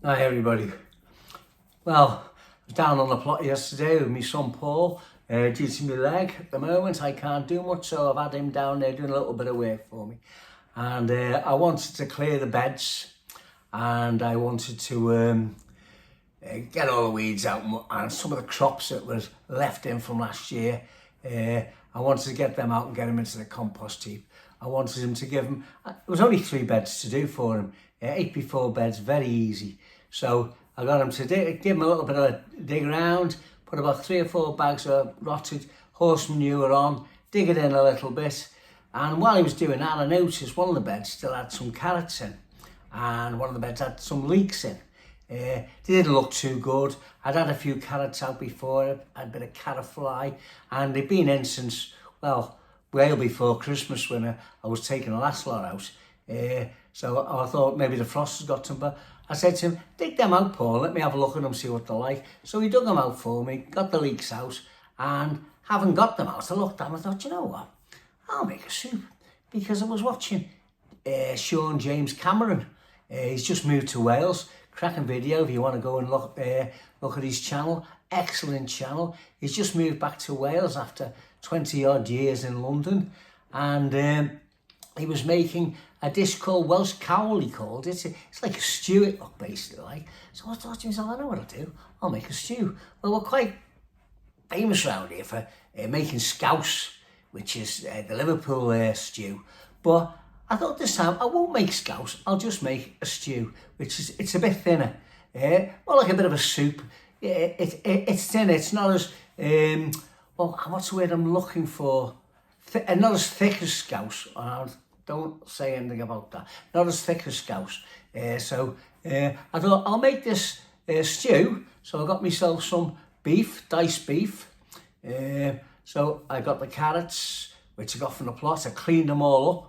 Hi everybody. Well, I was down on the plot yesterday with my son Paul. Due to my leg at the moment, I can't do much, so I've had him down there doing a little bit of work for me. And I wanted to clear the beds, and I wanted to get all the weeds out and some of the crops that was left in from last year. I wanted to get them out and get them into the compost heap. I wanted him to give them, there was only 3 beds to do for him. 8x4 beds, very easy. So I got him to give him a little bit of a dig around, put about 3 or 4 bags of rotted horse manure on, dig it in a little bit. And while he was doing that, I noticed one of the beds still had some carrots in, and one of the beds had some leeks in. They didn't look too good. I'd had a few carrots out before, had a bit of carrot fly, and they'd been in since, well before Christmas when I was taking the last lot out. So I thought maybe the frost has got them, but I said to him, dig them out, Paul, let me have a look at them, see what they're like. So he dug them out for me, got the leeks out, and having got them out, I looked at them and I thought, you know what, I'll make a soup. Because I was watching Sean James Cameron. He's just moved to Wales. Cracking video if you want to go and look at his channel. Excellent channel. He's just moved back to Wales after 20 odd years in London, and he was making a dish called Welsh Cawl, he called it. It's like a stew, it looked basically like. So I thought to myself, I know what I'll do. I'll make a stew. Well, we're quite famous around here for making scouse, which is the Liverpool stew. But I thought this time I won't make scouse, I'll just make a stew, it's a bit thinner. More like a bit of a soup. It's thinner, it's not as, well, what's the word I'm looking for? Not as thick as scouse. Don't say anything about that. Not as thick as scouse. So I thought I'll make this stew. So I got myself some beef, diced beef. So I got the carrots, which I got from the plot. I cleaned them all up.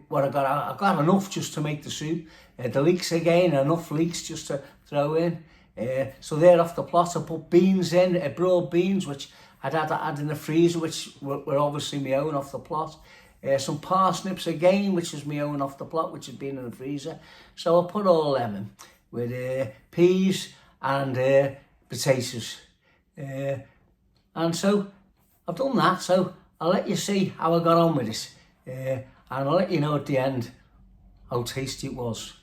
What I got enough just to make the soup. The leeks again, enough leeks just to throw in. So they're off the plot. I put beans in, broad beans, which I'd had in the freezer, which were obviously my own off the plot. Some parsnips again, which is my own off the plot, which had been in the freezer. So I put all them in with peas and potatoes. And so I've done that, so I'll let you see how I got on with it. And I'll let you know at the end how tasty it was.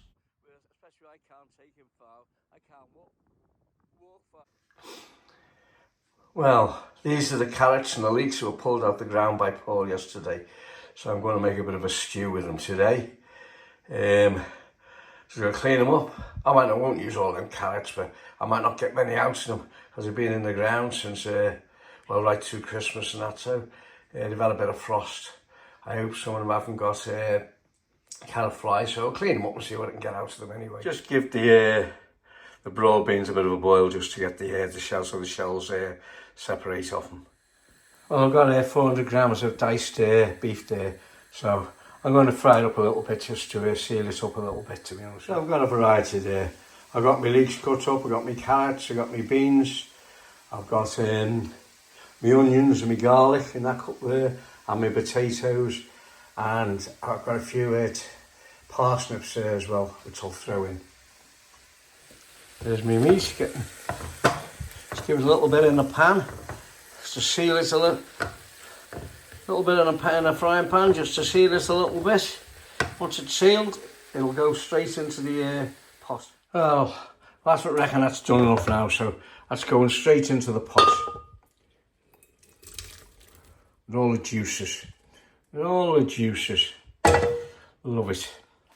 Especially I can't take him far. I can't walk far. Well, these are the carrots and the leeks that were pulled out the ground by Paul yesterday. So I'm going to make a bit of a stew with them today. So I'm going to clean them up. I won't use all them carrots, but I might not get many out of them because they've been in the ground since, well, right through Christmas and that. So they've had a bit of frost. I hope some of them haven't got carrot fly, so I'll clean them up and see what I can get out of them anyway. Just give the broad beans a bit of a boil just to get the shells, so the shells separate off them. Well, I've got 400 grams of diced beef there, so I'm going to fry it up a little bit just to seal it up a little bit, to be honest. So I've got a variety there. I've got my leeks cut up, I've got my carrots, I've got my beans, I've got my onions and my garlic in that cup there, and my potatoes, and I've got a few parsnips there as well, which I'll throw in. There's my meat. Just give it a little bit in the pan, just to seal it a little bit in a frying pan, just to seal it a little bit. Once it's sealed, it'll go straight into the pot. Well, that's what I reckon that's done enough now, so that's going straight into the pot. With all the juices. With all the juices. Love it.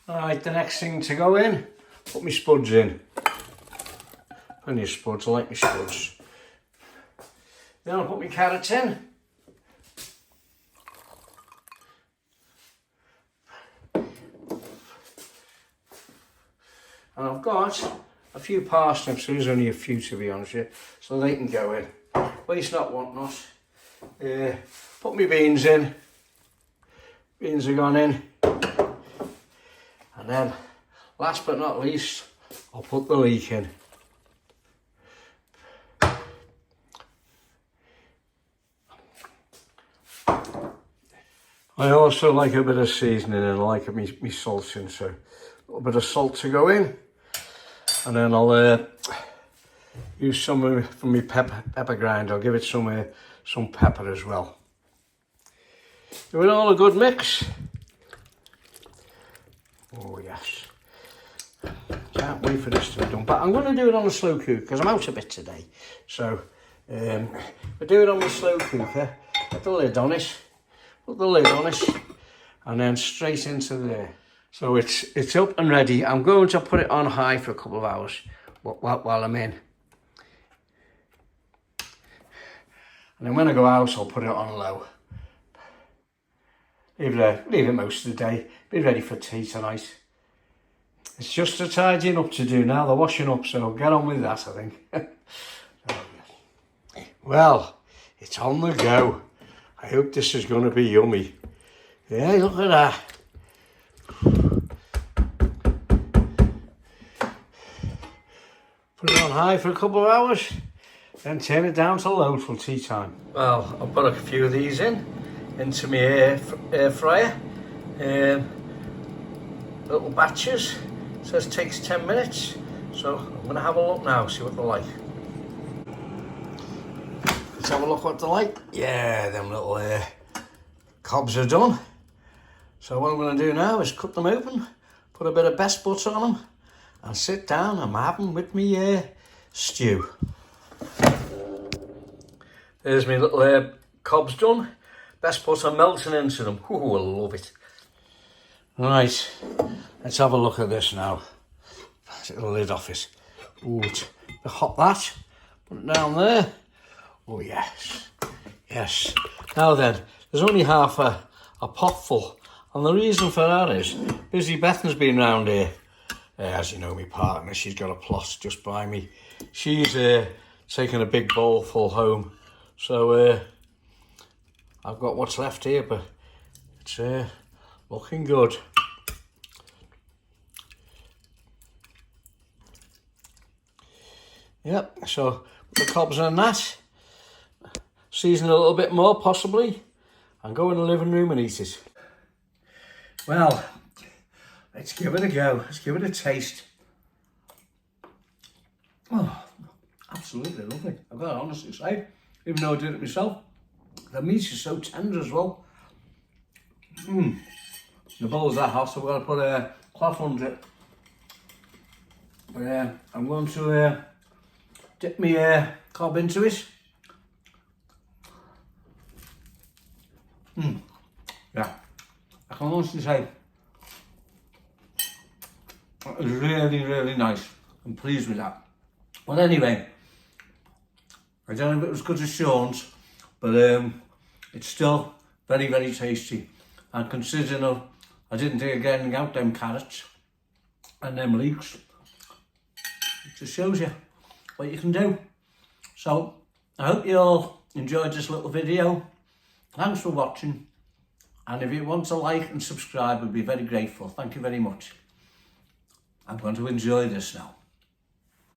Alright, the next thing to go in, put my spuds in. Plenty of spuds, I like my spuds. Then I'll put my carrots in. And I've got a few parsnips, there's only a few to be honest with you, so they can go in. Waste not, want not. Put my beans in. Beans have gone in. And then, last but not least, I'll put the leek in. I also like a bit of seasoning and I like my salt in, so a little bit of salt to go in. And then I'll use some from my pepper grind. I'll give it some pepper as well. Do it all a good mix. Oh yes. Can't wait for this to be done. But I'm going to do it on a slow cooker because I'm out a bit today. So we'll do it on the slow cooker. Put the lid on it. Put the lid on it. And then straight into there. So it's up and ready. I'm going to put it on high for a couple of hours while I'm in. And then when I go out, I'll put it on low. Leave it most of the day. Be ready for tea tonight. It's just a tidying up to do now. They're washing up, so get on with that, I think. Well, it's on the go. I hope this is going to be yummy. Yeah, look at that. Put it on high for a couple of hours, then turn it down to low till tea time. Well, I'll put a few of these into my air fryer. Little batches. It says it takes 10 minutes. So I'm going to have a look now, see what they're like. Let's have a look what they're like. Yeah, them little cobs are done. So what I'm going to do now is cut them open, put a bit of best butter on them, and sit down and have them with me stew. There's my little cobs done. Best butter melting into them. Ooh, I love it. Right, let's have a look at this now. Take the lid off it. Ooh, hot that. Put it down there. Oh yes, yes. Now then, there's only half a pot full. And the reason for that is, Busy Bethan's been round here. As you know, my partner, she's got a plot just by me. She's taken a big bowl full home. So I've got what's left here, but it's looking good. Yep, so the cobs and that. Season a little bit more, possibly, and go in the living room and eat it. Well, let's give it a go. Let's give it a taste. Oh, absolutely lovely. I've got to honestly say, even though I did it myself, the meat is so tender as well. The bowl's that hot, so I've got to put a cloth under it. But I'm going to dip my cob into it. Yeah, I can honestly say it was really, really nice. I'm pleased with that. Well, anyway, I don't know if it was good as Sean's, but it's still very, very tasty. And considering I didn't take getting out them carrots and them leeks, it just shows you what you can do. So I hope you all enjoyed this little video. Thanks for watching. And if you want to like and subscribe, I'd be very grateful. Thank you very much. I'm going to enjoy this now.